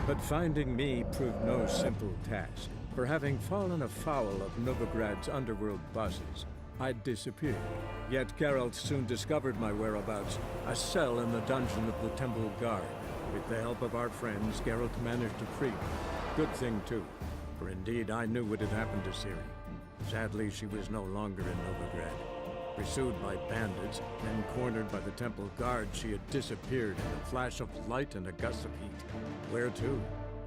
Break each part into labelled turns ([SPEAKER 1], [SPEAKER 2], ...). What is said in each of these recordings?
[SPEAKER 1] But finding me proved no simple task. For having fallen afoul of Novigrad's underworld bosses, I'd disappeared. Yet Geralt soon discovered my whereabouts, a cell in the dungeon of the Temple Guard. With the help of our friends, Geralt managed to free me. Good thing too, for indeed I knew what had happened to Ciri. Sadly, she was no longer in Novigrad. Pursued by bandits, then cornered by the Temple Guard, she had disappeared in a flash of light and a gust of heat. Where to?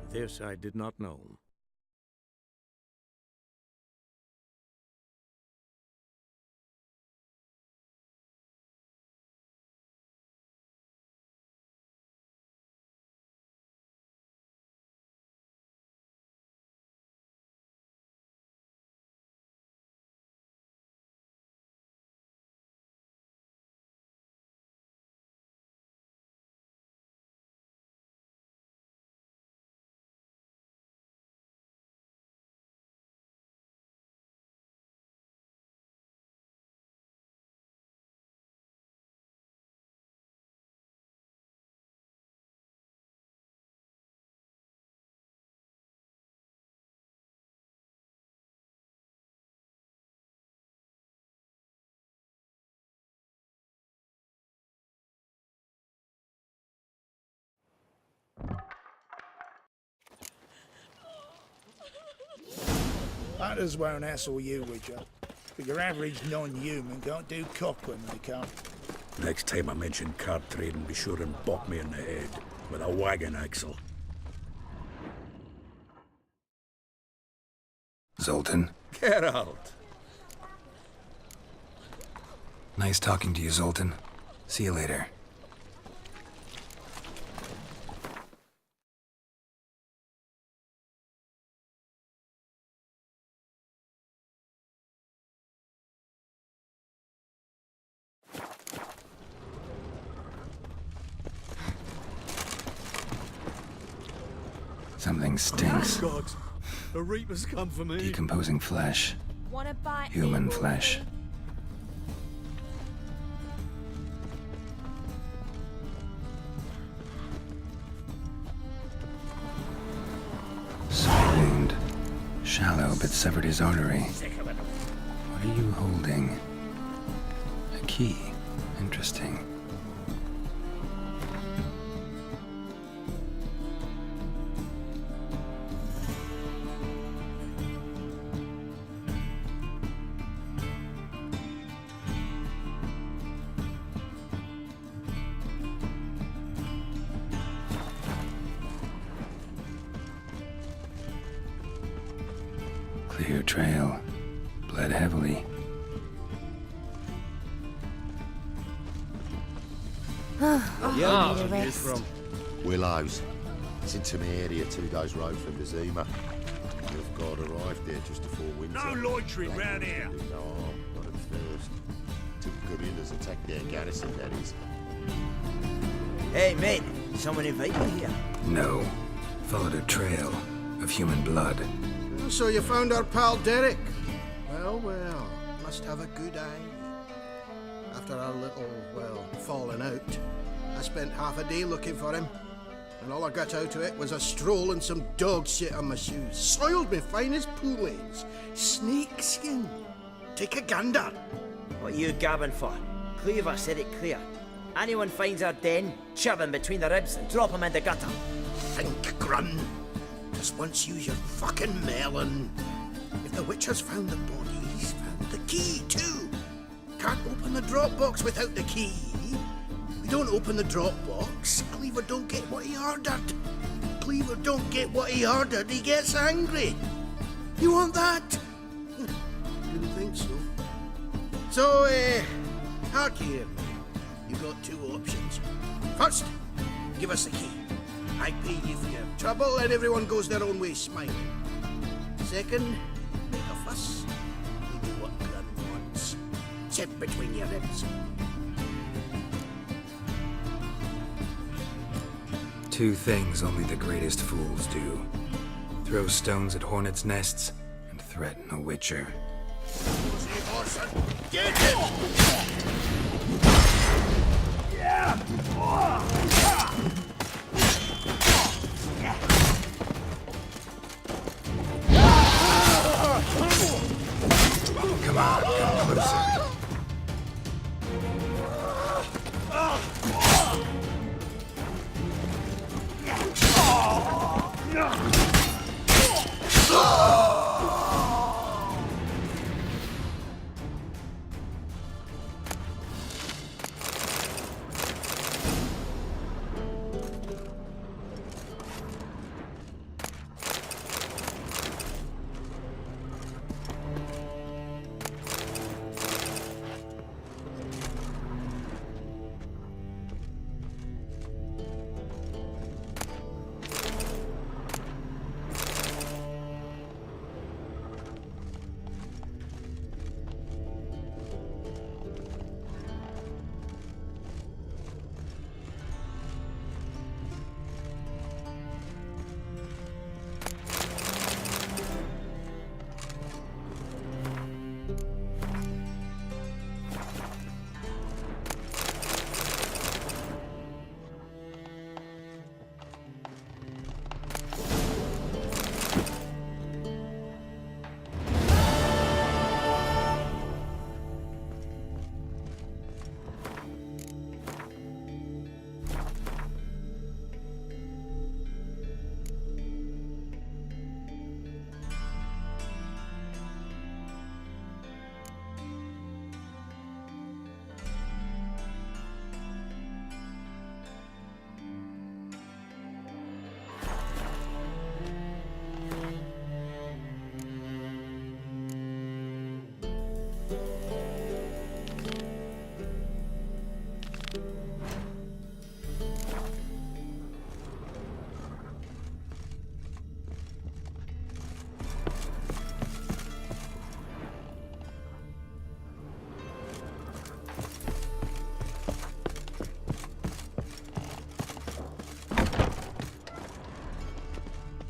[SPEAKER 1] This I did not know.
[SPEAKER 2] Hunters won't hassle you, Witcher. But your average non-human can't do cock when they come.
[SPEAKER 3] Next time I mention card trading, be sure and bop me in the head with a wagon axle.
[SPEAKER 4] Zoltan.
[SPEAKER 3] Geralt!
[SPEAKER 4] Nice talking to you, Zoltan. See you later. Something stinks.
[SPEAKER 3] God! The Reaper's come for me!
[SPEAKER 4] Decomposing flesh.
[SPEAKER 5] Wanna bite
[SPEAKER 4] Human
[SPEAKER 5] me,
[SPEAKER 4] flesh.
[SPEAKER 5] boy?
[SPEAKER 4] Sore wound. Shallow, but severed his artery. What are you holding? A key. Interesting. Clear trail. Bled heavily.
[SPEAKER 5] Oh, need a rest.
[SPEAKER 6] Willows. It's in Temeria, 2 days' road from Vizima. You've got arrived there just before winter.
[SPEAKER 3] No loitering round here!
[SPEAKER 6] No, not at first. Till the guerrillas attacked their garrison, that is.
[SPEAKER 7] Hey, mate. Someone invite me here?
[SPEAKER 4] No. Followed a trail of human blood.
[SPEAKER 8] So you found our pal Derek? Well, well, must have a good eye. After our little, well, falling out, I spent half a day looking for him. And all I got out of it was a stroll and some dog shit on my shoes. Soiled me fine as poolades. Snake skin. Take a gander.
[SPEAKER 7] What are you gabbing for? Cleaver said it clear. Anyone finds our den, shove him between the ribs and drop him in the gutter.
[SPEAKER 8] Think, Grun. Just once use your fucking melon. If the Witcher's found the body, he's found the key too. Can't open the drop box without the key. We don't open the drop box, Cleaver don't get what he ordered. Cleaver don't get what he ordered, he gets angry. You want that? Didn't think so. So, hard here. You've got 2 options. First, give us the key. I pay you for your trouble and everyone goes their own way smiling. Second, make a fuss. You do what Grun wants. Sit between your ribs.
[SPEAKER 4] 2 things only the greatest fools do. Throw stones at hornets' nests and threaten a witcher.
[SPEAKER 8] Get him!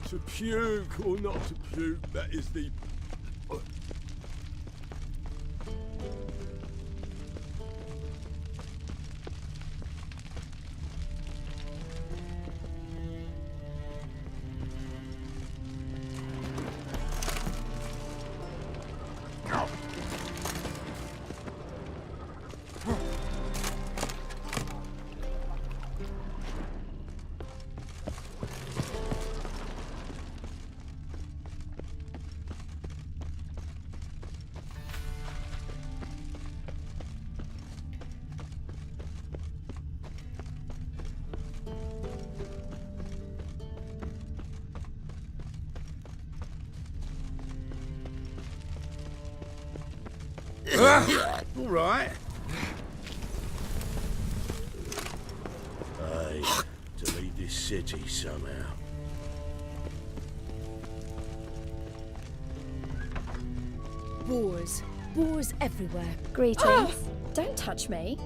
[SPEAKER 9] To puke or not to puke, that is the...
[SPEAKER 3] All right.
[SPEAKER 6] Aye, to lead this city somehow.
[SPEAKER 5] Wars. Wars everywhere.
[SPEAKER 10] Greetings. Don't touch me.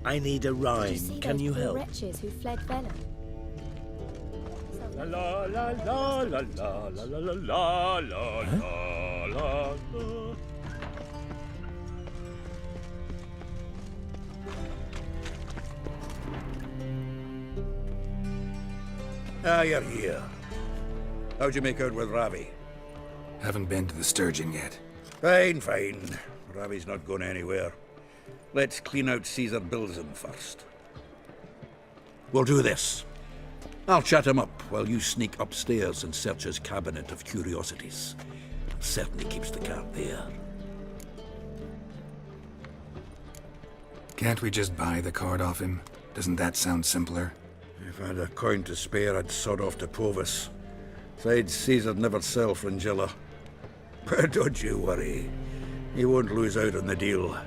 [SPEAKER 8] I need a
[SPEAKER 10] Did you
[SPEAKER 8] rhyme.
[SPEAKER 10] see
[SPEAKER 8] Can
[SPEAKER 10] those
[SPEAKER 8] you
[SPEAKER 10] poor
[SPEAKER 8] help?
[SPEAKER 10] wretches who fled Velen?
[SPEAKER 9] La la la la la la la la la la la la la.
[SPEAKER 3] Ah, you're here. How'd you make out with Ravi?
[SPEAKER 4] Haven't been to the Sturgeon yet.
[SPEAKER 3] Fine, fine. Ravi's not going anywhere. Let's clean out Caesar Bilzen first. We'll do this. I'll chat him up while you sneak upstairs and search his cabinet of curiosities. Certainly keeps the cart there.
[SPEAKER 4] Can't we just buy the card off him? Doesn't that sound simpler?
[SPEAKER 3] If I had a coin to spare, I'd sod off to Provis. Besides, Caesar'd never sell Fringilla. But don't you worry. He won't lose out on the deal.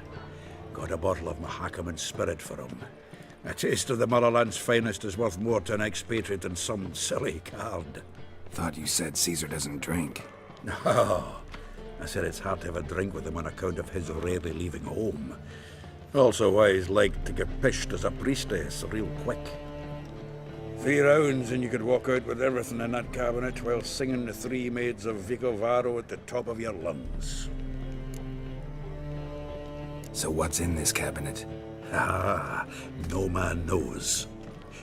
[SPEAKER 3] Got a bottle of Mahakaman spirit for him. A taste of the motherland's finest is worth more to an expatriate than some silly card.
[SPEAKER 4] Thought you said Caesar doesn't drink.
[SPEAKER 3] No. I said it's hard to have a drink with him on account of his rarely leaving home. Also why he's like to get pished as a priestess real quick. 3 rounds and you could walk out with everything in that cabinet while singing the 3 maids of Vicovaro at the top of your lungs.
[SPEAKER 4] So what's in this cabinet?
[SPEAKER 3] Ah, no man knows.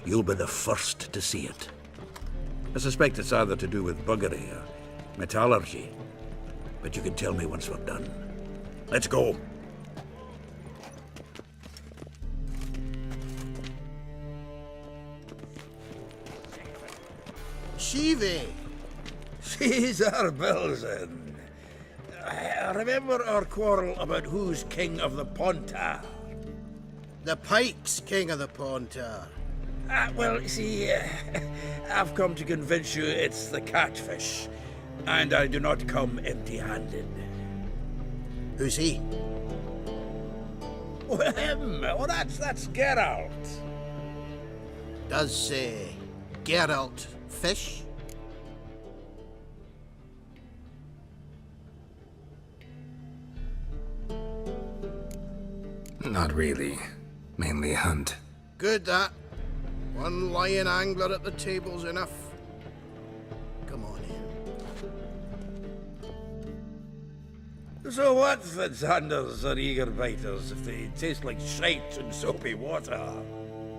[SPEAKER 3] You'll be the first to see it. I suspect it's either to do with buggery or metallurgy. But you can tell me once we're done. Let's go.
[SPEAKER 8] Shivi.
[SPEAKER 3] Caesar Belzen. Remember our quarrel about who's king of the Pontar?
[SPEAKER 8] The Pike's king of the Pontar.
[SPEAKER 3] Well, you see, I've come to convince you it's the catfish, and I do not come empty-handed.
[SPEAKER 8] Who's he?
[SPEAKER 3] Well, him. Oh, that's Geralt.
[SPEAKER 8] Does Geralt fish?
[SPEAKER 4] Not really. Mainly hunt.
[SPEAKER 8] Good, that. One lion angler at the table's enough. Come on in.
[SPEAKER 3] So what, Fitzhanders or eager biters, if they taste like shite and soapy water?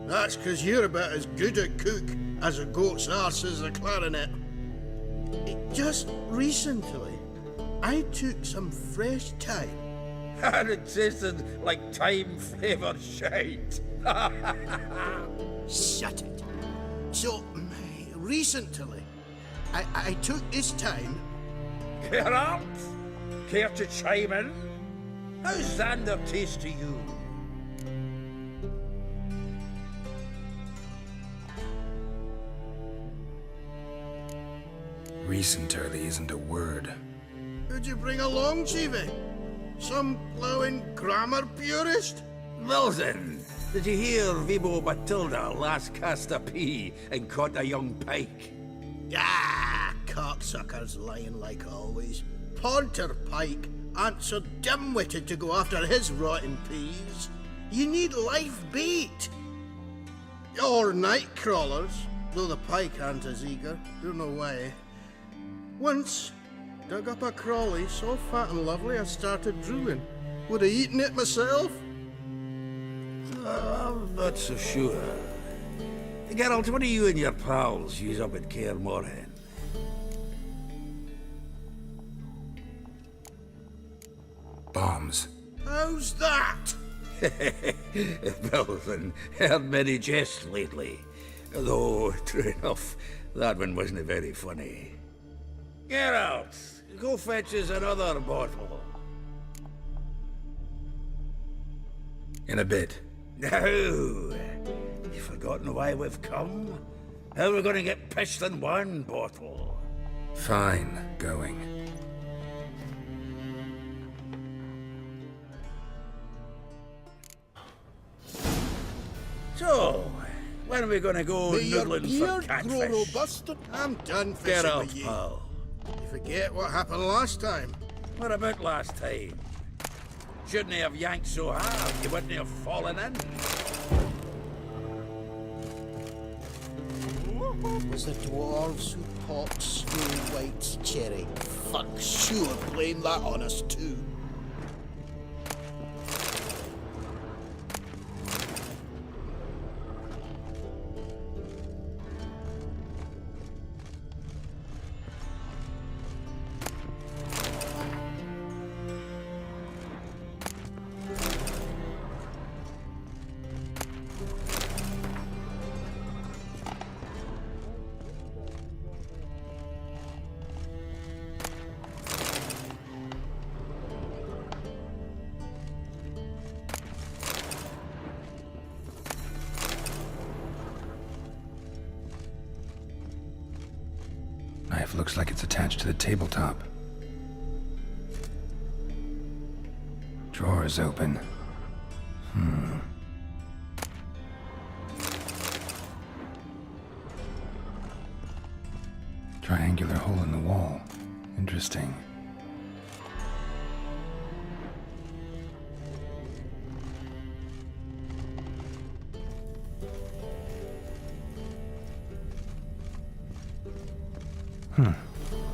[SPEAKER 8] That's 'cause you're about as good a cook as a goat's arse is a clarinet. Just recently, I took some fresh thyme.
[SPEAKER 3] And it tasted like time-flavoured shite.
[SPEAKER 8] Shut it. So, recently, I took this time.
[SPEAKER 3] Geralt, care to chime in? How's Xander taste to you?
[SPEAKER 4] Recently isn't a word.
[SPEAKER 8] Who'd you bring along, Chiefy? Some blowing grammar purist?
[SPEAKER 3] Wilson, did you hear Vibo Matilda last cast a pea and caught a young pike?
[SPEAKER 8] Ah, cocksuckers lying like always. Pontar Pike ain't so dim-witted to go after his rotten peas. You need live bait. Or night crawlers, though the pike aren't as eager. Don't know why. Once, dug up a crawly so fat and lovely I started drooling. Would have eaten it myself.
[SPEAKER 3] I'm not so sure. Geralt, what do you and your pals use up at Kaer Morhen?
[SPEAKER 4] Bombs.
[SPEAKER 8] How's that?
[SPEAKER 3] Belson, heard many jests lately. Though, true enough, that one wasn't very funny. Geralt, go fetch us another bottle.
[SPEAKER 4] In a bit.
[SPEAKER 3] No! You've forgotten why we've come? How we're gonna get pissed in one bottle?
[SPEAKER 4] Fine. Going.
[SPEAKER 3] So, when are we gonna go
[SPEAKER 8] May your
[SPEAKER 3] noodling for
[SPEAKER 8] beard grow
[SPEAKER 3] catfish?
[SPEAKER 8] robust. I'm done
[SPEAKER 3] Get
[SPEAKER 8] fishing
[SPEAKER 3] out,
[SPEAKER 8] with you.
[SPEAKER 3] pal.
[SPEAKER 8] You forget what happened last time.
[SPEAKER 3] What about last time? Shouldn't he have yanked so hard you wouldn't have fallen in?
[SPEAKER 8] Was the dwarves who popped Snow White's cherry. Fuck, sure, blame that on us too.
[SPEAKER 4] Knife looks like it's attached to the tabletop. Drawer is open. Triangular hole in the wall. Interesting.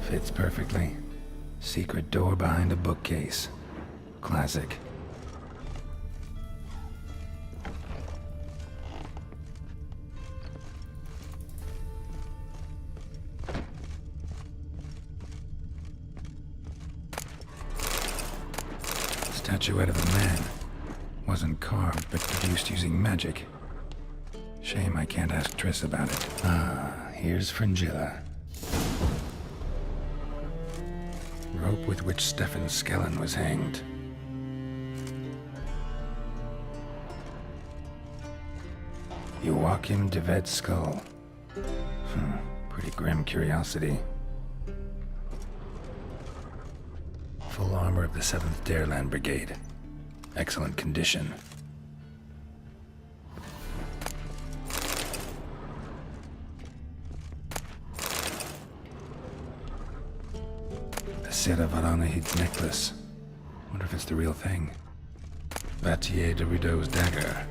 [SPEAKER 4] Fits perfectly. Secret door behind a bookcase. Classic. Statuette of a man. Wasn't carved, but produced using magic. Shame I can't ask Triss about it. Ah, here's Fringilla. rope with which Stefan Skellen was hanged. Joachim de Ved's skull. Pretty grim curiosity. Full armor of the 7th Dareland Brigade. Excellent condition. A Sera Varanahid's necklace. Wonder if it's the real thing. Vattier de Rideau's dagger.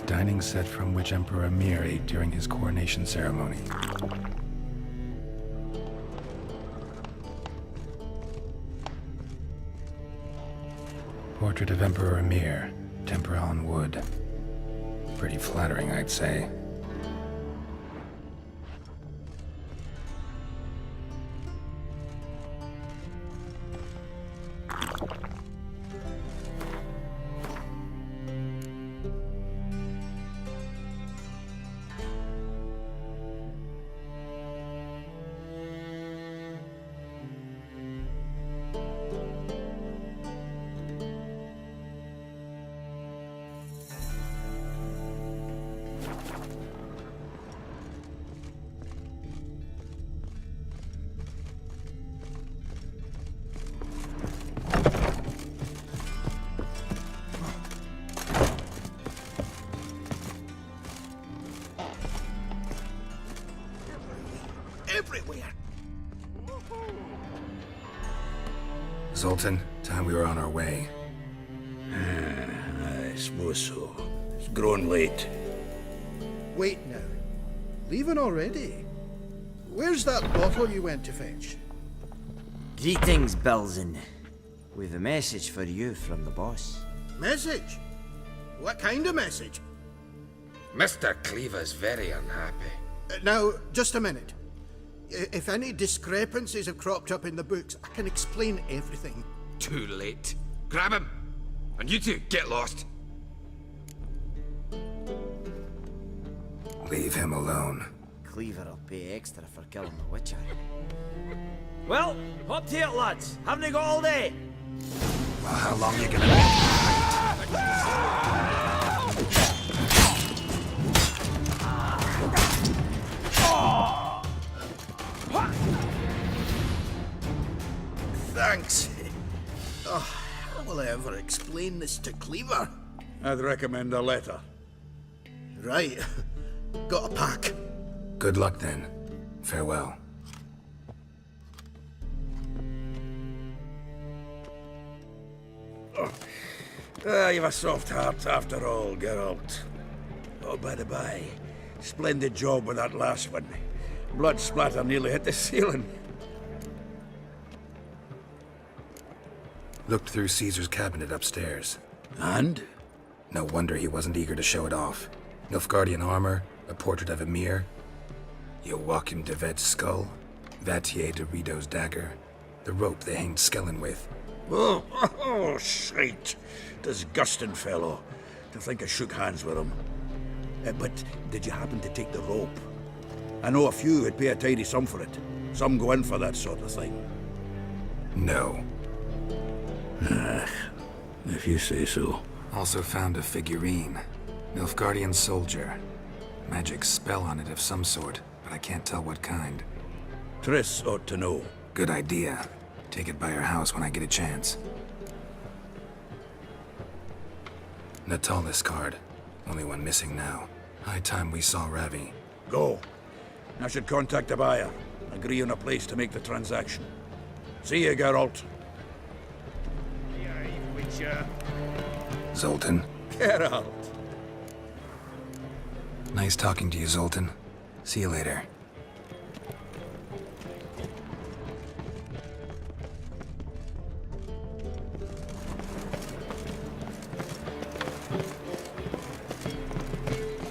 [SPEAKER 4] Dining set from which Emperor Emir ate during his coronation ceremony. Portrait of Emperor Emir, tempera on wood. Pretty flattering, I'd say.
[SPEAKER 8] Everywhere.
[SPEAKER 4] Zoltan, time we were on our way.
[SPEAKER 3] I suppose so. It's growing late.
[SPEAKER 8] Wait now. Leaving already? Where's that bottle you went to fetch?
[SPEAKER 7] Greetings, Belzen. We've a message for you from the boss.
[SPEAKER 8] Message? What kind of message?
[SPEAKER 11] Mr. Cleaver's very unhappy.
[SPEAKER 8] Now, just a minute. If any discrepancies have cropped up in the books, I can explain everything.
[SPEAKER 11] Too late. Grab him! And you two, get lost.
[SPEAKER 4] Leave him alone.
[SPEAKER 7] Cleaver will pay extra for killing the Witcher. Well, up to it, lads. Haven't you got all day?
[SPEAKER 4] Well, how long you gonna
[SPEAKER 8] Thanks. Oh, how will I ever explain this to Cleaver?
[SPEAKER 3] I'd recommend a letter.
[SPEAKER 8] Right. Got a pack.
[SPEAKER 4] Good luck then. Farewell.
[SPEAKER 3] You've a soft heart after all, Geralt. Oh, by the by, splendid job with that last one. Blood splatter nearly hit the ceiling.
[SPEAKER 4] Looked through Caesar's cabinet upstairs.
[SPEAKER 3] And?
[SPEAKER 4] No wonder he wasn't eager to show it off. Nilfgaardian armor, a portrait of Emir, Joachim de Ved's skull, Vattier de Rideau's dagger, the rope they hanged Skellen with.
[SPEAKER 3] Oh, shite. Disgusting fellow. To think I shook hands with him. But did you happen to take the rope? I know a few would pay a tidy sum for it. Some go in for that sort of thing.
[SPEAKER 4] No.
[SPEAKER 3] If you say so.
[SPEAKER 4] Also found a figurine. Nilfgaardian soldier. Magic spell on it of some sort, but I can't tell what kind.
[SPEAKER 3] Triss ought to know.
[SPEAKER 4] Good idea. Take it by her house when I get a chance. Natalis card. Only one missing now. High time we saw Ravi.
[SPEAKER 3] Go. I should contact the buyer. Agree on a place to make the transaction. See you, Geralt.
[SPEAKER 4] Zoltan.
[SPEAKER 3] Geralt.
[SPEAKER 4] Nice talking to you, Zoltan. See you later.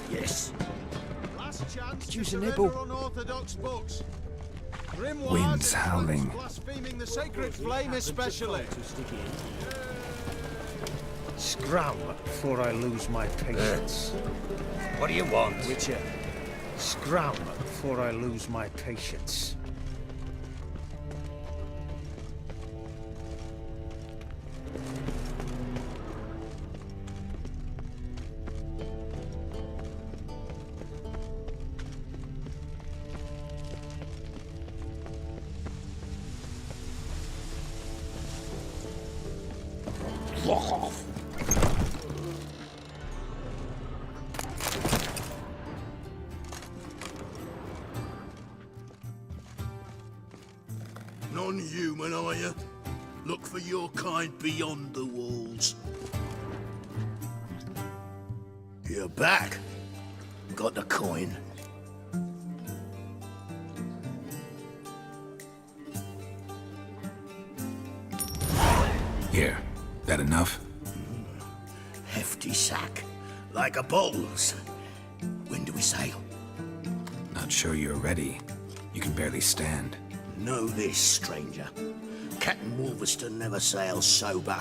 [SPEAKER 3] Yes.
[SPEAKER 8] Last chance
[SPEAKER 7] Use
[SPEAKER 8] to
[SPEAKER 7] a
[SPEAKER 8] surrender
[SPEAKER 7] nibble.
[SPEAKER 8] unorthodox books.
[SPEAKER 4] Wind's howling.
[SPEAKER 8] Blaspheming the sacred flame especially.
[SPEAKER 2] Scram before I lose my patience.
[SPEAKER 11] What do you want?
[SPEAKER 2] Witcher, scram before I lose my patience.
[SPEAKER 8] Fuck off! Non-human, are you? Look for your kind beyond the walls. You're back. Got the coin.
[SPEAKER 4] Here, that enough?
[SPEAKER 8] Hefty sack. Like a bull's. When do we sail?
[SPEAKER 4] Not sure you're ready. You can barely stand.
[SPEAKER 8] Know this, stranger. Captain Wolverston never sails sober.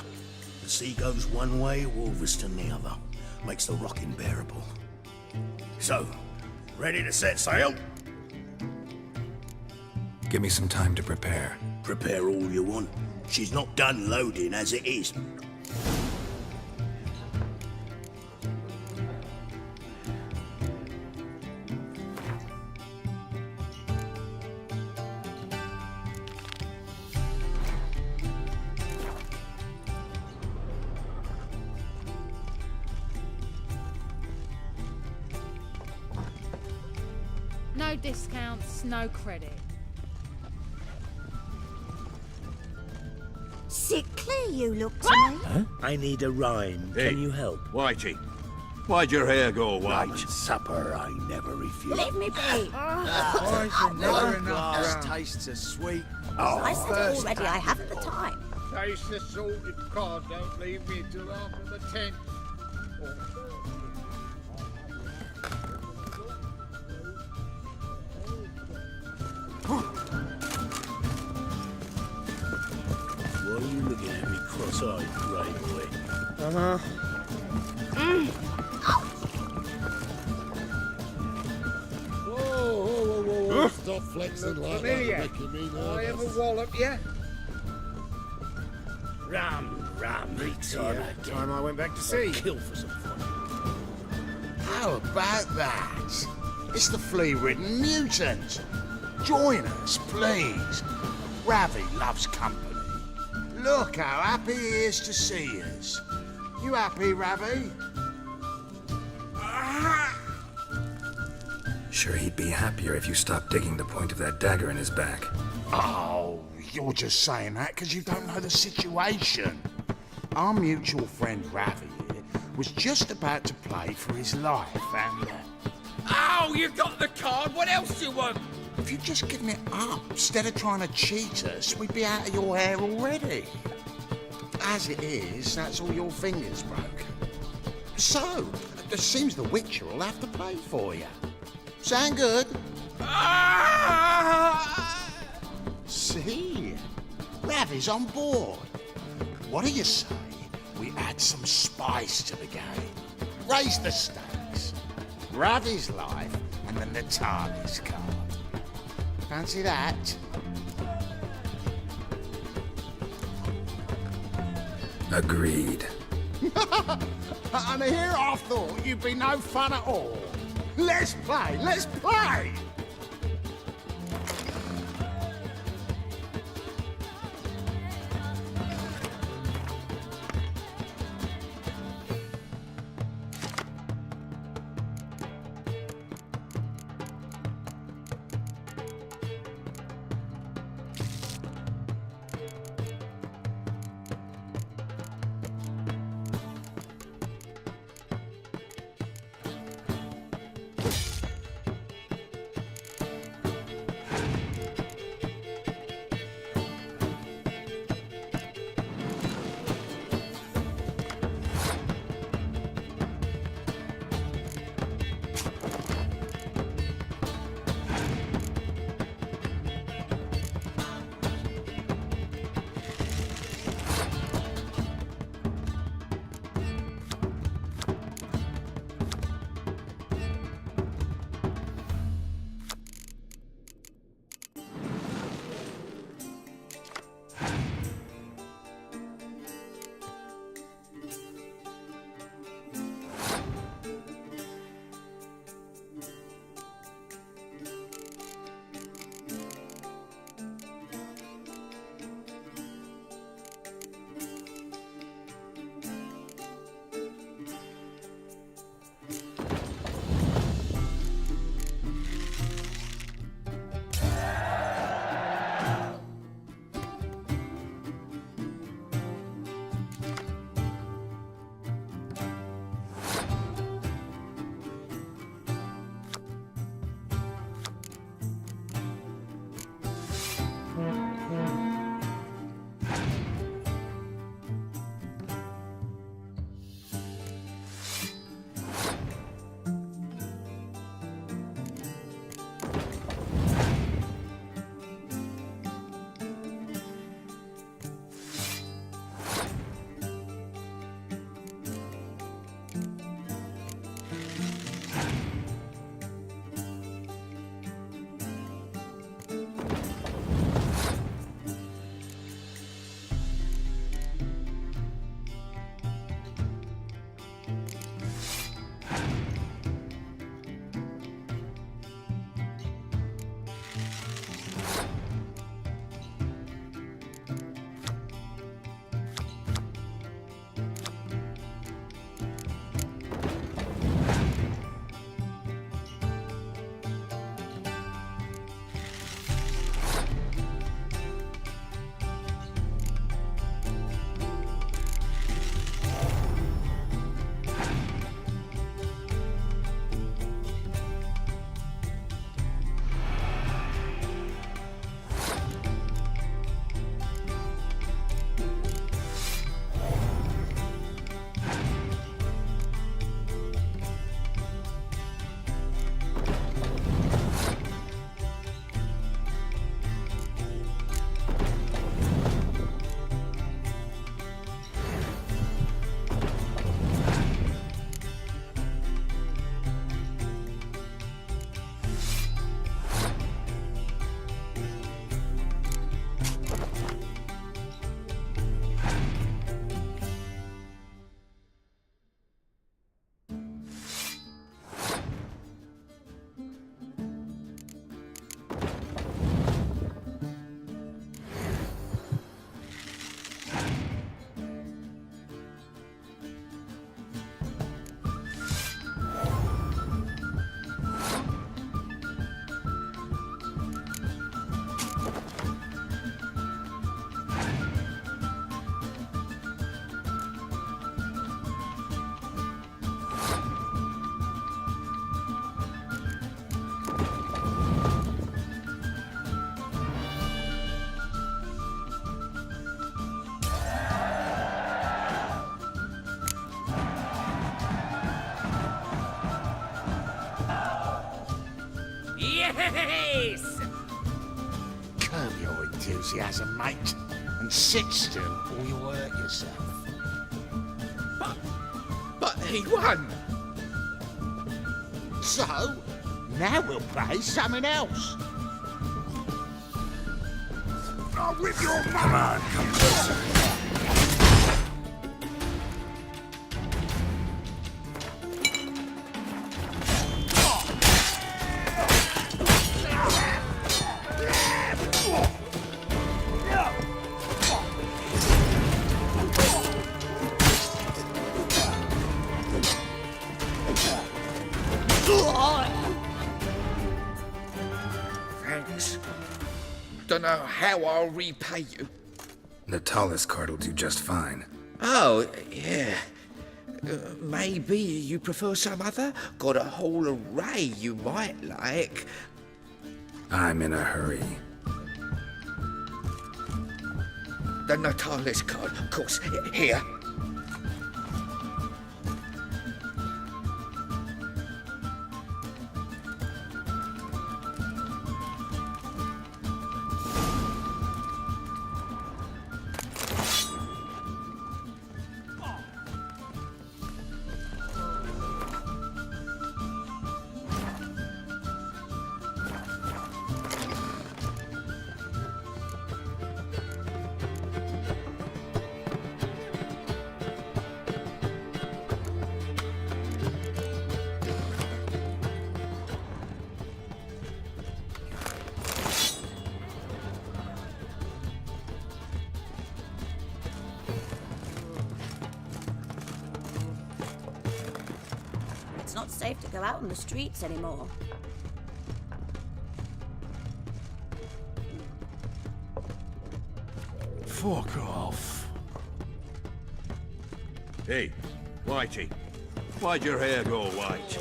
[SPEAKER 8] The sea goes one way, Wolverston the other. Makes the rocking bearable. So, ready to set sail?
[SPEAKER 4] Give me some time to prepare.
[SPEAKER 8] Prepare all you want. She's not done loading as it is.
[SPEAKER 12] No discounts, no credit.
[SPEAKER 5] Sickly you look to me.
[SPEAKER 2] I need a rhyme.
[SPEAKER 3] Hey.
[SPEAKER 2] Can you help?
[SPEAKER 3] Whitey, why'd your hair go white?
[SPEAKER 2] Supper I never refuse.
[SPEAKER 5] Leave me be.
[SPEAKER 6] Glass tastes as sweet.
[SPEAKER 5] I said it already, I haven't the time.
[SPEAKER 2] Taste the salted cod. Don't leave me till after the tent. Why are you looking at me cross-eyed, Grey Boy?
[SPEAKER 6] Whoa. Stop flexing like that. Making me nervous.
[SPEAKER 2] wallop you? Rum,
[SPEAKER 8] Time I went back to sea.
[SPEAKER 2] Kill for some fun.
[SPEAKER 8] How about that? It's the flea-ridden mutant. Join us, please. Ravi loves company. Look how happy he is to see us. You happy, Ravi?
[SPEAKER 4] Sure he'd be happier if you stopped digging the point of that dagger in his back.
[SPEAKER 8] Oh, you're just saying that because you don't know the situation. Our mutual friend Ravi here was just about to play for his life, and
[SPEAKER 11] Oh, you got the card. What else do you want?
[SPEAKER 8] if you'd just given it up instead of trying to cheat us, we'd be out of your hair already. As it is, that's all your fingers broke. So, it seems the Witcher will have to pay for you. Sound good? See? Ravi's on board. What do you say we add some spice to the game? Raise the stakes. Ravi's life and the Natalis card. Fancy that?
[SPEAKER 4] Agreed.
[SPEAKER 8] And here I thought you'd be no fun at all. Let's play, let's play!
[SPEAKER 11] Yes!
[SPEAKER 8] Curb your enthusiasm, mate, and sit still or you'll hurt yourself.
[SPEAKER 11] But he won!
[SPEAKER 8] So, now we'll play something else. I'll whip your mouth.
[SPEAKER 3] Come on, come closer.
[SPEAKER 11] Thanks. Don't know how I'll repay you.
[SPEAKER 4] The tallest card will do just fine.
[SPEAKER 11] Oh, yeah. Maybe you prefer some other? Got a whole array you might like.
[SPEAKER 4] I'm in a hurry.
[SPEAKER 11] The Natalis card, of course. Here.
[SPEAKER 5] It's not safe to go out on the streets anymore.
[SPEAKER 3] Fuck off.
[SPEAKER 6] Hey, Whitey. Why'd your hair go white?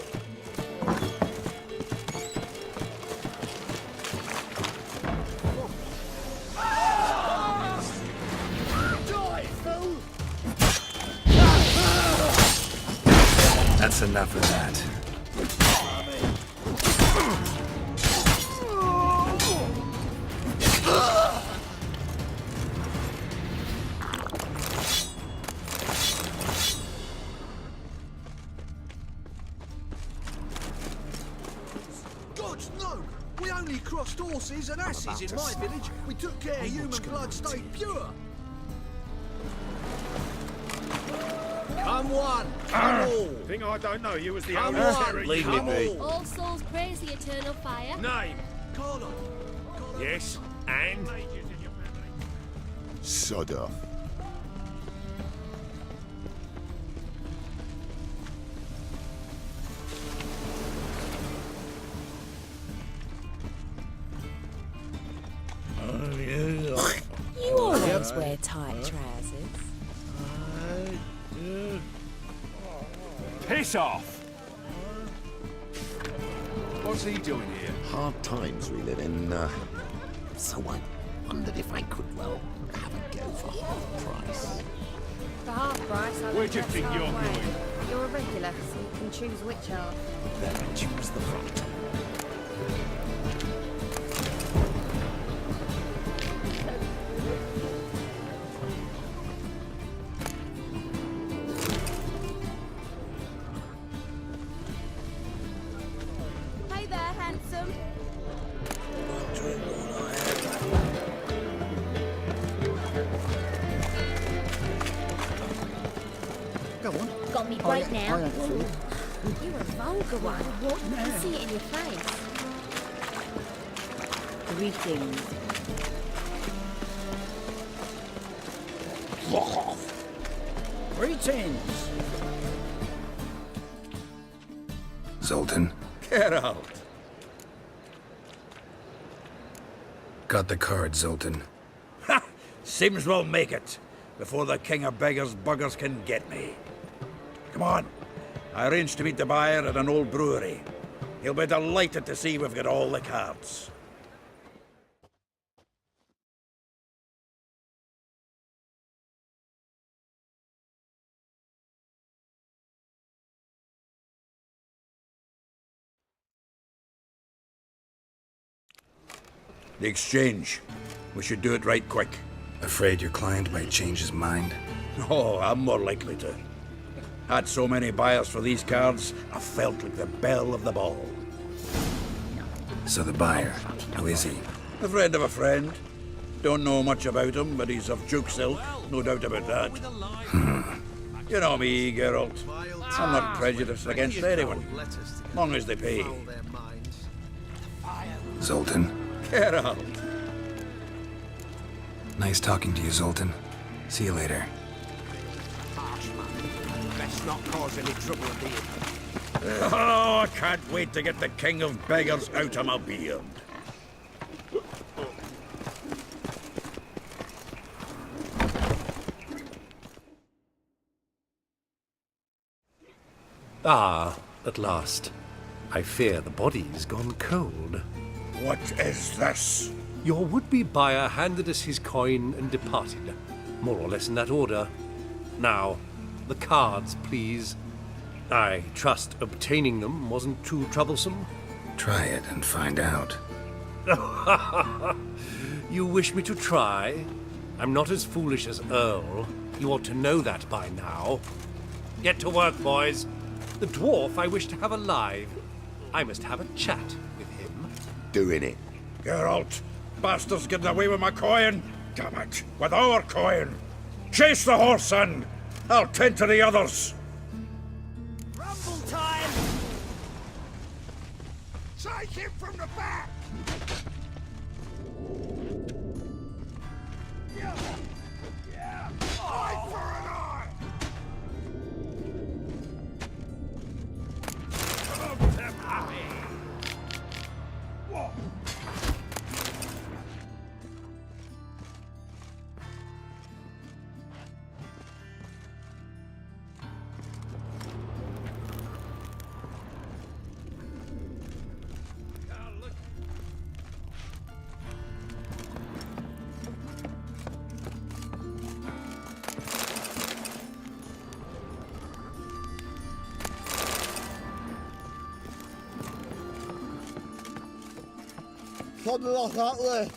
[SPEAKER 4] That's enough of that.
[SPEAKER 8] Gods, no! We only crossed horses and asses in my village. We took care human blood stayed pure. Come one, come all.
[SPEAKER 9] Think I don't know you as the
[SPEAKER 8] Come
[SPEAKER 9] only
[SPEAKER 8] on,
[SPEAKER 9] cherry.
[SPEAKER 8] leave
[SPEAKER 9] Come
[SPEAKER 8] me
[SPEAKER 9] all.
[SPEAKER 10] All souls praise the eternal fire.
[SPEAKER 9] Name?
[SPEAKER 8] Carlo.
[SPEAKER 9] Yes, and?
[SPEAKER 6] Sod off.
[SPEAKER 5] You always wear tight trousers.
[SPEAKER 9] Piss off!
[SPEAKER 6] What's he doing here? Hard times we live in, so I wondered if I could, well, have a go for half price.
[SPEAKER 10] For half price, I
[SPEAKER 9] Where do you think you're going?
[SPEAKER 10] You're a regular, so you can choose which half.
[SPEAKER 6] Then I choose the front.
[SPEAKER 5] Hey there, handsome.
[SPEAKER 8] Go on.
[SPEAKER 10] Got me break now.
[SPEAKER 8] I ain't fool.
[SPEAKER 10] You're a vulgar one. What? I can see it in your face.
[SPEAKER 5] Greetings.
[SPEAKER 2] Greetings.
[SPEAKER 4] Zoltan,
[SPEAKER 3] Get out.
[SPEAKER 4] got the card, Zoltan.
[SPEAKER 3] Seems we'll make it before the king of beggars buggers can get me. Come on. I arranged to meet the buyer at an old brewery. He'll be delighted to see we've got all the cards. The exchange. We should do it right quick.
[SPEAKER 4] Afraid your client might change his mind?
[SPEAKER 3] Oh, I'm more likely to. Had so many buyers for these cards, I felt like the belle of the ball.
[SPEAKER 4] So the buyer, who is he?
[SPEAKER 3] A friend of a friend. Don't know much about him, but he's of Duke's ilk, no doubt about that. You know me, Geralt. I'm not prejudiced against anyone, long as they pay.
[SPEAKER 4] Zoltan.
[SPEAKER 3] Geralt.
[SPEAKER 4] Nice talking to you, Zoltan. See you later.
[SPEAKER 8] Let's not cause any trouble here.
[SPEAKER 3] Oh, I can't wait to get the king of beggars out of my beard.
[SPEAKER 9] Ah, at last. I fear the body's gone cold.
[SPEAKER 3] What is this?
[SPEAKER 9] Your would-be buyer handed us his coin and departed, more or less in that order. Now, the cards, please. I trust obtaining them wasn't too troublesome.
[SPEAKER 4] Try it and find out.
[SPEAKER 9] You wish me to try? I'm not as foolish as Earl. You ought to know that by now. Get to work, boys. The dwarf I wish to have alive. I must have a chat with him.
[SPEAKER 6] Doing it.
[SPEAKER 3] Geralt, bastards getting away with my coin. Damn it, with our coin. Chase the horse in. I'll tend to the others.
[SPEAKER 8] Rumble time! Take him from the back! Eye for an eye! Come to me! What?
[SPEAKER 13] Something like that way.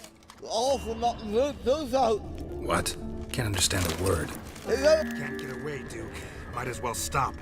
[SPEAKER 13] All from that root does out.
[SPEAKER 4] What? Can't understand a word.
[SPEAKER 8] Can't get away, Duke. Might as well stop.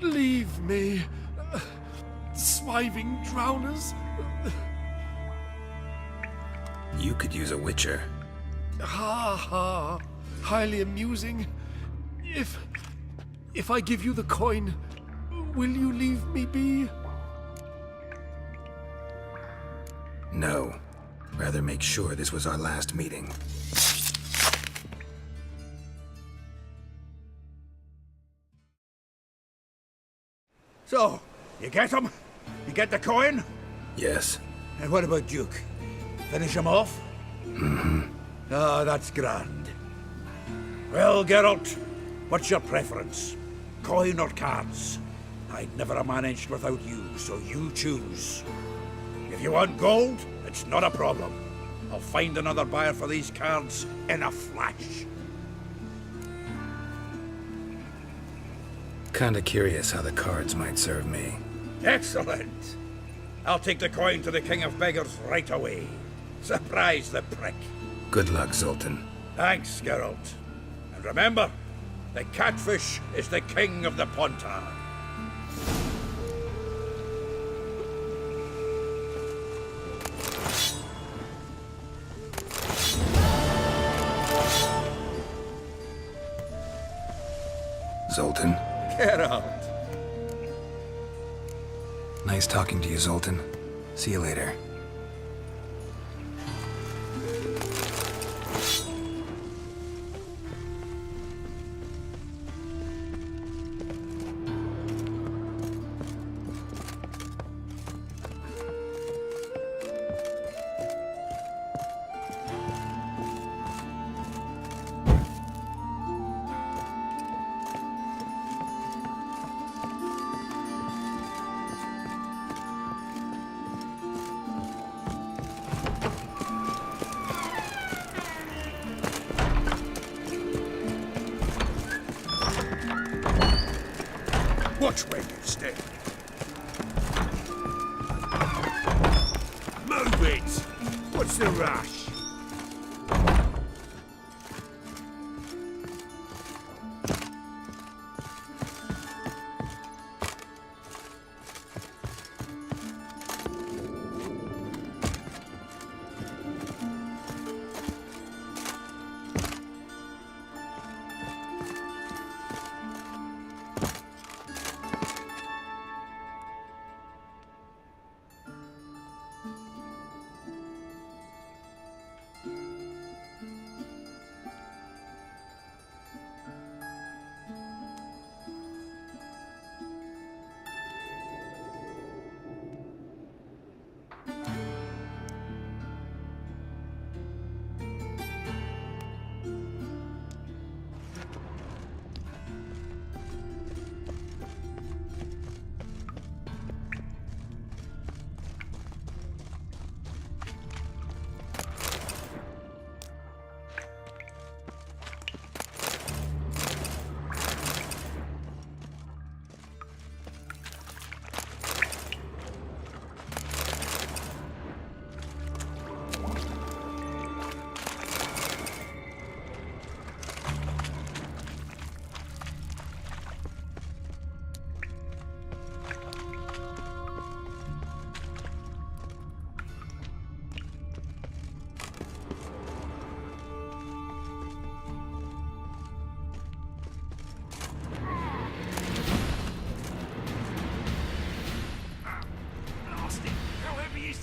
[SPEAKER 9] Leave me. Swiving drowners.
[SPEAKER 4] You could use a witcher.
[SPEAKER 9] Ha ha. Highly amusing. If I give you the coin, will you leave me be?
[SPEAKER 4] No. Rather make sure this was our last meeting.
[SPEAKER 3] So, you get him? You get the coin?
[SPEAKER 4] Yes.
[SPEAKER 3] And what about Duke? Finish him off?
[SPEAKER 4] Mm-hmm.
[SPEAKER 3] Ah, that's grand. Well, Geralt, what's your preference? Coin or cards? I'd never have managed without you, so you choose. If you want gold, it's not a problem. I'll find another buyer for these cards in a flash.
[SPEAKER 4] Kinda curious how the cards might serve me.
[SPEAKER 3] Excellent. I'll take the coin to the King of Beggars right away. Surprise the prick.
[SPEAKER 4] Good luck, Zoltan.
[SPEAKER 3] Thanks, Geralt. And remember, the catfish is the king of the Pontar.
[SPEAKER 4] Zoltan?
[SPEAKER 3] Geralt.
[SPEAKER 4] Nice talking to you, Zoltan. See you later.
[SPEAKER 8] Watch where you step. Move it! What's the rush?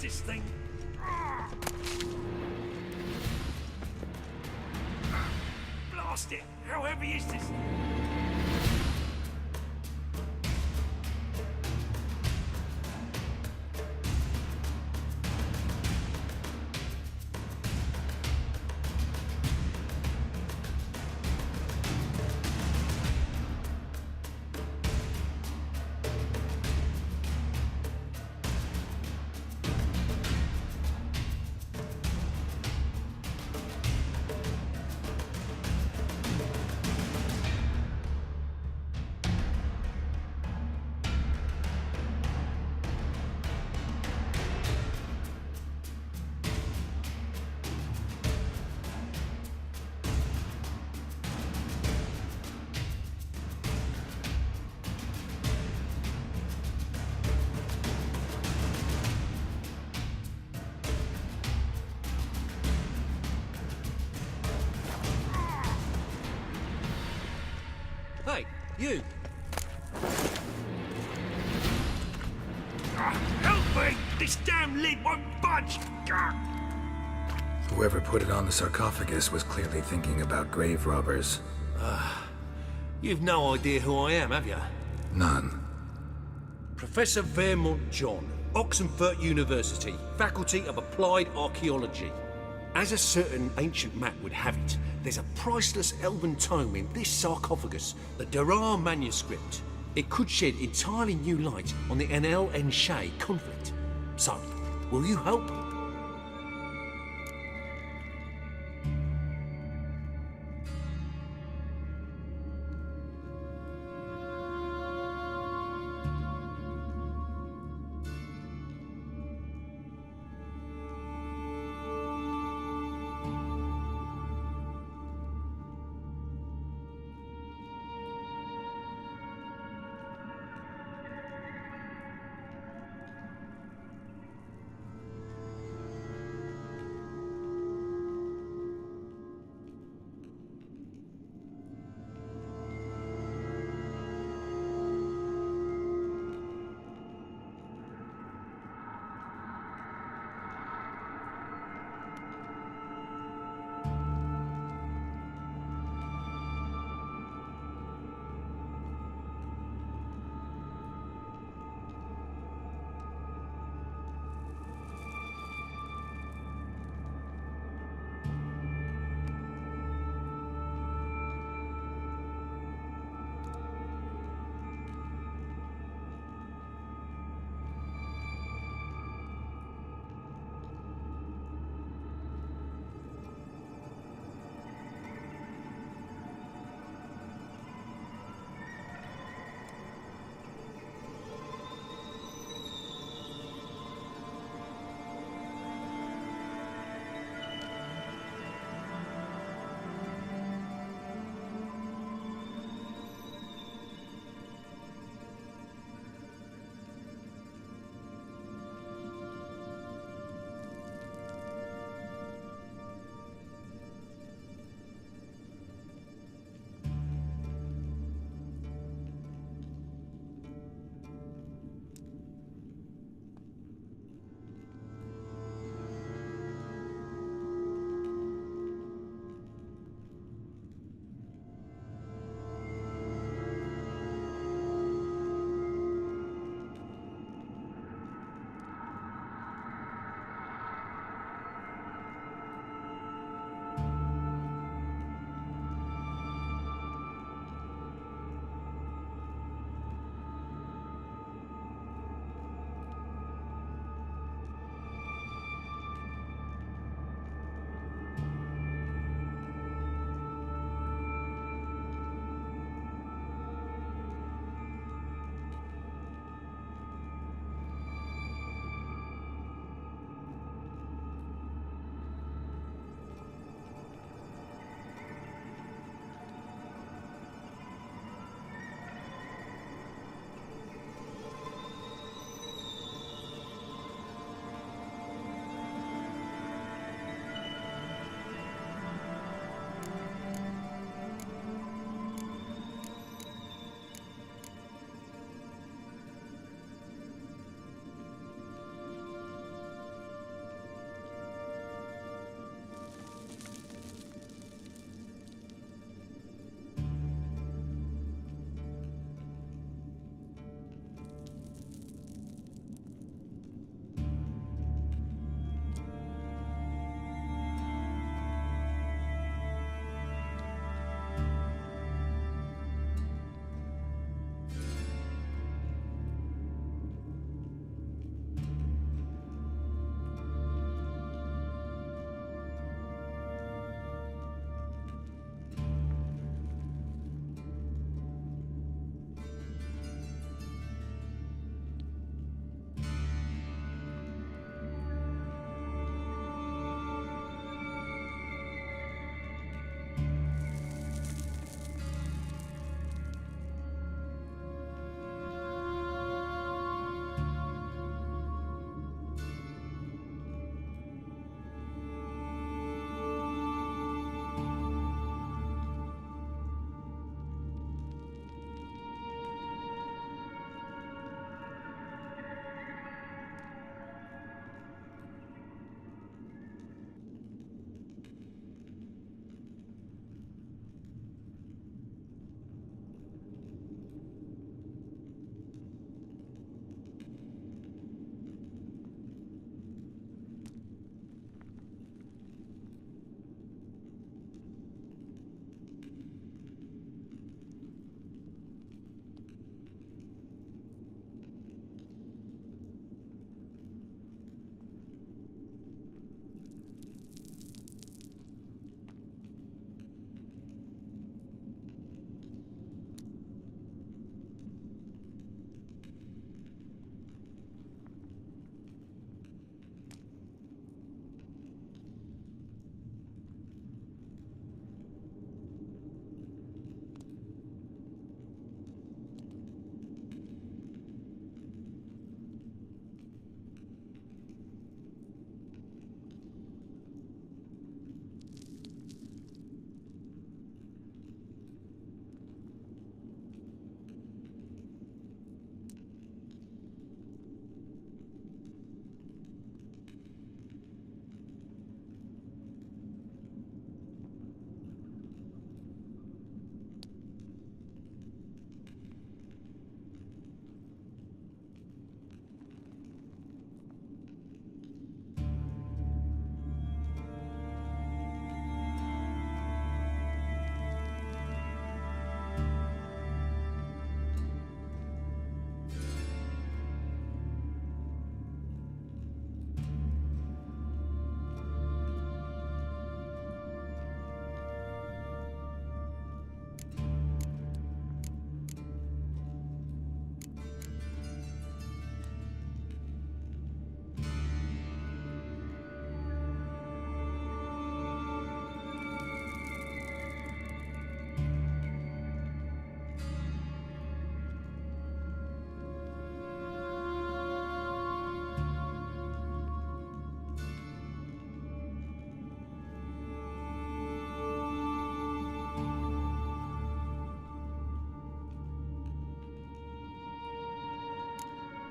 [SPEAKER 9] This thing. Blast it! How heavy is this? You! Help me! This damn lid won't budge!
[SPEAKER 4] Whoever put it on the sarcophagus was clearly thinking about grave robbers.
[SPEAKER 9] You've no idea who I am, have you?
[SPEAKER 4] None.
[SPEAKER 9] Professor Vermont John, Oxenford University, Faculty of Applied Archaeology. As a certain ancient map would have it, there's a priceless elven tome in this sarcophagus, the Durar manuscript. It could shed entirely new light on the Enel and Shay conflict. So, will you help?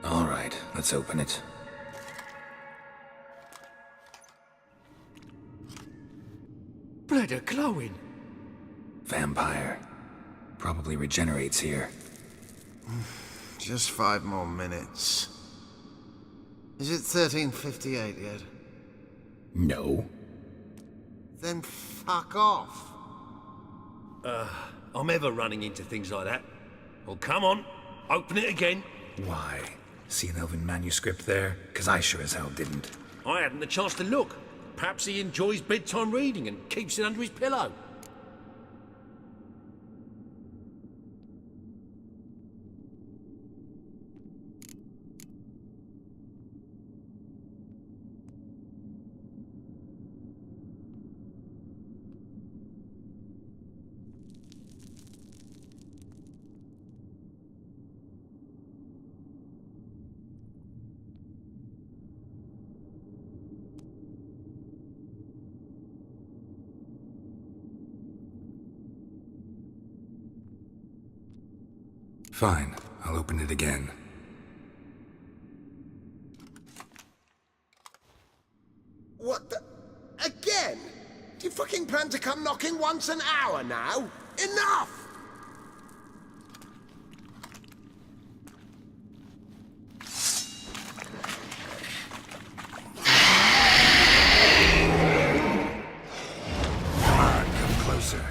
[SPEAKER 4] All right, let's open it.
[SPEAKER 9] Blood are glowing.
[SPEAKER 4] Vampire. Probably regenerates here.
[SPEAKER 6] Just 5 more minutes. Is it 1358 yet?
[SPEAKER 4] No.
[SPEAKER 6] Then fuck off.
[SPEAKER 9] I'm ever running into things like that. Well, come on, open it again.
[SPEAKER 4] Why? See an elven manuscript there? 'Cause I sure as hell didn't.
[SPEAKER 9] I hadn't the chance to look. Perhaps he enjoys bedtime reading and keeps it under his pillow.
[SPEAKER 4] Fine, I'll open it again.
[SPEAKER 8] What the... Again? Do you fucking plan to come knocking once an hour now? Enough!
[SPEAKER 4] Come on, come closer.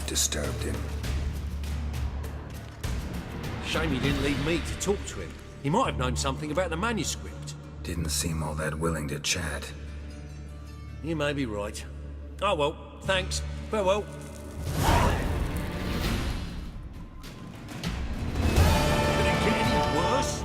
[SPEAKER 4] Disturbed him.
[SPEAKER 9] Shame he didn't leave me to talk to him. He might have known something about the manuscript.
[SPEAKER 4] Didn't seem all that willing to chat.
[SPEAKER 9] You may be right. Oh well, thanks. Farewell. Could it get any worse?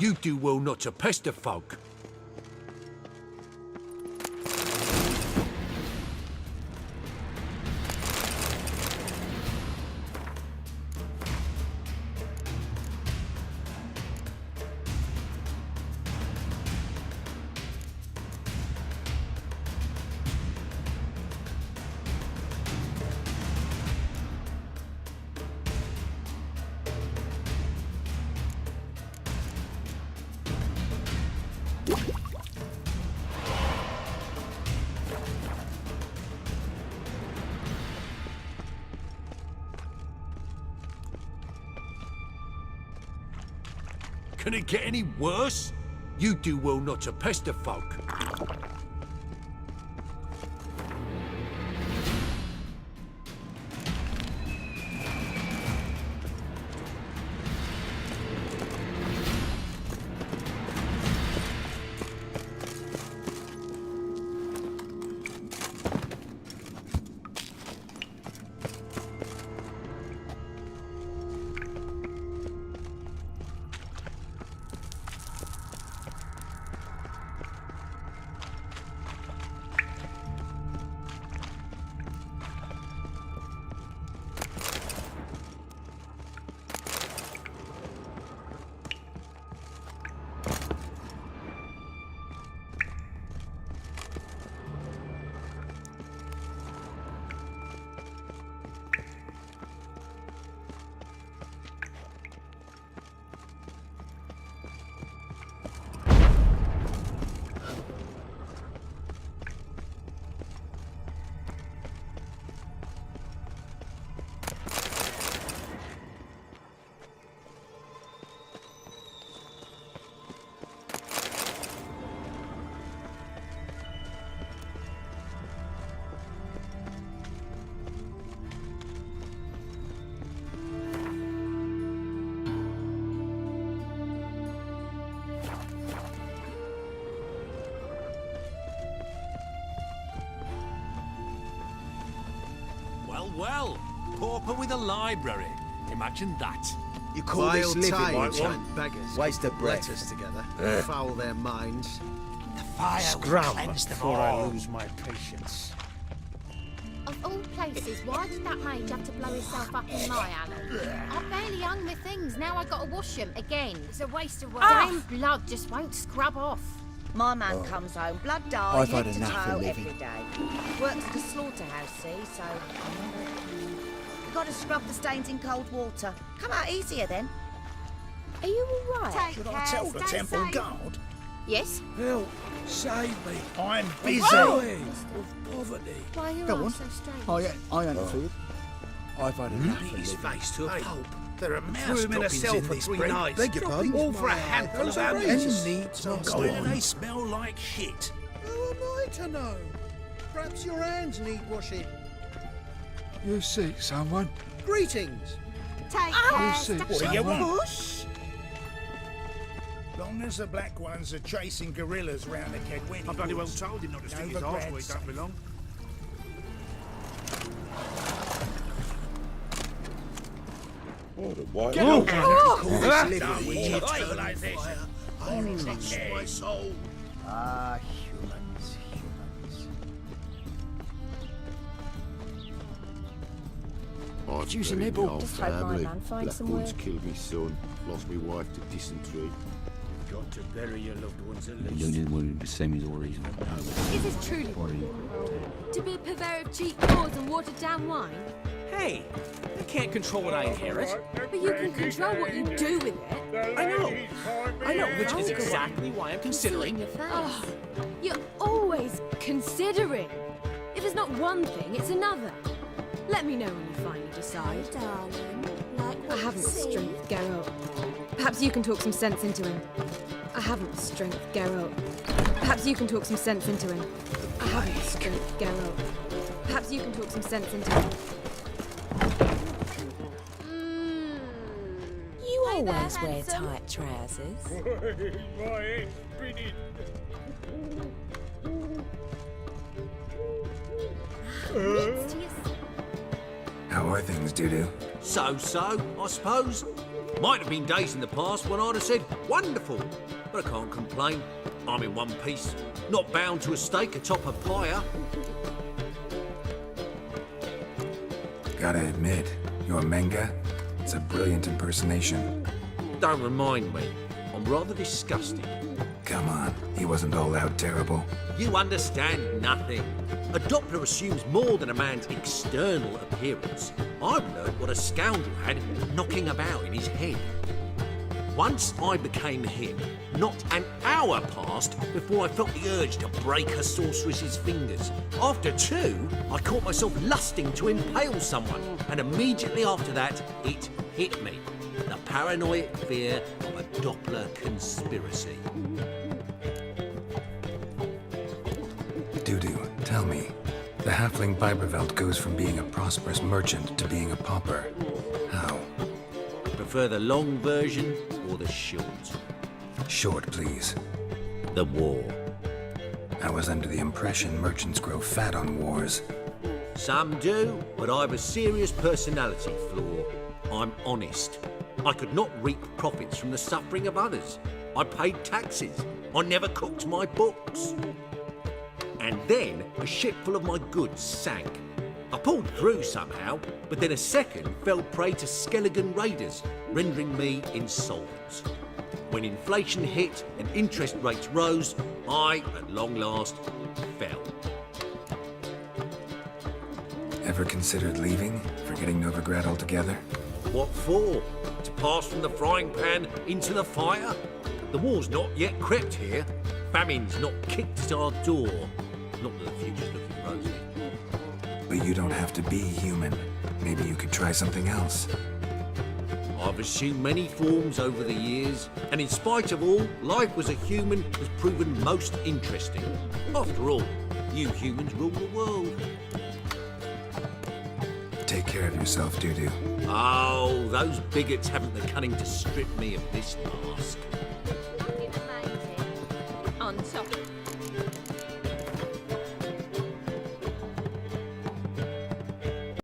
[SPEAKER 9] You do well not to pester folk. Can it get any worse? You do well not to pester folk. Well, pauper with a library. Imagine that.
[SPEAKER 6] You call this living,
[SPEAKER 9] White
[SPEAKER 6] you
[SPEAKER 9] one.
[SPEAKER 6] beggars?
[SPEAKER 7] Waste of breath.
[SPEAKER 6] Let us together. Foul their minds.
[SPEAKER 8] The fire
[SPEAKER 2] Scrum
[SPEAKER 8] will cleanse them
[SPEAKER 2] before I
[SPEAKER 8] all.
[SPEAKER 2] lose my patience.
[SPEAKER 10] Of all places, why did that mage have to blow himself up in my alley? I barely hung my things, now I gotta wash them again. It's a waste of work. Damn blood just won't scrub off.
[SPEAKER 5] My man comes home, blood dye,
[SPEAKER 13] I've
[SPEAKER 5] head
[SPEAKER 13] had
[SPEAKER 5] to
[SPEAKER 13] enough
[SPEAKER 5] toe
[SPEAKER 13] of
[SPEAKER 5] every
[SPEAKER 13] living.
[SPEAKER 5] day. Works at a slaughterhouse, see, so... You've got to scrub the stains in cold water. Come out easier then.
[SPEAKER 10] Are you alright?
[SPEAKER 2] Should I tell the temple guard?
[SPEAKER 10] Yes?
[SPEAKER 2] Help! Save me! I'm busy! Of poverty.
[SPEAKER 10] Why are you
[SPEAKER 13] Go
[SPEAKER 10] all
[SPEAKER 13] on.
[SPEAKER 10] so strange?
[SPEAKER 13] I interfered. I've had enough
[SPEAKER 8] Beat
[SPEAKER 13] of
[SPEAKER 8] his
[SPEAKER 13] living.
[SPEAKER 8] face to a pulp.
[SPEAKER 2] There are
[SPEAKER 8] Threw him in a
[SPEAKER 2] mouse
[SPEAKER 8] cell
[SPEAKER 2] droppings
[SPEAKER 8] for
[SPEAKER 2] in this
[SPEAKER 8] 3
[SPEAKER 2] bread.
[SPEAKER 8] nights.
[SPEAKER 13] Beg your pardon?
[SPEAKER 8] All for a handful of
[SPEAKER 2] And
[SPEAKER 8] ambition.
[SPEAKER 2] needs not
[SPEAKER 8] Go on.
[SPEAKER 2] They smell like shit.
[SPEAKER 6] Who am I to know? Perhaps your hands need washing.
[SPEAKER 13] You seek someone?
[SPEAKER 6] Greetings.
[SPEAKER 10] Take
[SPEAKER 13] You seek
[SPEAKER 2] What do you
[SPEAKER 13] someone?
[SPEAKER 2] want? Long as the black ones are chasing gorillas round the Kedweni.
[SPEAKER 8] I bloody well told him not to stick his arse where he don't belong.
[SPEAKER 2] Get out!
[SPEAKER 8] Call this
[SPEAKER 2] Done
[SPEAKER 8] living
[SPEAKER 2] with
[SPEAKER 8] in
[SPEAKER 2] your
[SPEAKER 8] eternal
[SPEAKER 2] civilization.
[SPEAKER 8] fire. I trust my soul.
[SPEAKER 2] Ah, humans, humans.
[SPEAKER 6] I've
[SPEAKER 10] Use a
[SPEAKER 6] buried
[SPEAKER 10] nibble.
[SPEAKER 6] my old
[SPEAKER 10] Just hope my
[SPEAKER 6] family.
[SPEAKER 10] man finds some
[SPEAKER 6] Blackwood's
[SPEAKER 10] work.
[SPEAKER 6] killed me son. Lost me wife to dysentery.
[SPEAKER 2] Got to bury your loved ones at
[SPEAKER 14] You
[SPEAKER 2] least.
[SPEAKER 14] didn't want the same as always.
[SPEAKER 10] Is this truly to be a purveyor of cheap whores and watered down wine?
[SPEAKER 7] Hey, I can't control what I inherit.
[SPEAKER 10] But you can control what you do with it.
[SPEAKER 7] I know, which is exactly why I'm considering.
[SPEAKER 10] Your face. Oh, you're always considering. If it's not one thing, it's another. Let me know when you finally decide.
[SPEAKER 5] Darling, like
[SPEAKER 10] I haven't the strength, Geralt. Perhaps you can talk some sense into him. I haven't the strength, Geralt. Perhaps you can talk some sense into him. I haven't the strength, Geralt. Perhaps you can talk some sense into him.
[SPEAKER 5] You always wear tight trousers.
[SPEAKER 4] How are things, Dudu?
[SPEAKER 9] So, I suppose.
[SPEAKER 14] Might have been days in the past when I'd have said, wonderful, but I can't complain. I'm in one piece, not bound to a stake atop a pyre.
[SPEAKER 4] Gotta admit, your Menga, it's a brilliant impersonation.
[SPEAKER 14] Don't remind me. I'm rather disgusted.
[SPEAKER 4] Come on, he wasn't all out terrible.
[SPEAKER 14] You understand nothing. A Doppler assumes more than a man's external appearance. I've learned what a scoundrel had knocking about in his head. Once I became him, not an hour passed before I felt the urge to break a sorceress's fingers. After 2, I caught myself lusting to impale someone, and immediately after that, it hit me. The paranoid fear of a Doppler conspiracy.
[SPEAKER 4] Dudu, tell me, the halfling Biberveld goes from being a prosperous merchant to being a pauper. How?
[SPEAKER 14] Prefer the long version or the short?
[SPEAKER 4] Short, please.
[SPEAKER 14] The war.
[SPEAKER 4] I was under the impression merchants grow fat on wars.
[SPEAKER 14] Some do, but I've a serious personality flaw. I'm honest. I could not reap profits from the suffering of others. I paid taxes. I never cooked my books. And then a ship full of my goods sank. I pulled through somehow, but then a second fell prey to Skelligan raiders, rendering me insolvent. When inflation hit and interest rates rose, I, at long last, fell.
[SPEAKER 4] Ever considered leaving? Forgetting Novigrad altogether?
[SPEAKER 14] What for? To pass from the frying pan into the fire? The war's not yet crept here. Famine's not kicked at our door. Not that the future's looking rosy.
[SPEAKER 4] But you don't have to be human. Maybe you could try something else.
[SPEAKER 14] I've assumed many forms over the years, and in spite of all, life as a human has proven most interesting. After all, you humans rule the world.
[SPEAKER 4] Take care of yourself, Dudu.
[SPEAKER 14] Oh, those bigots haven't the cunning to strip me of this mask.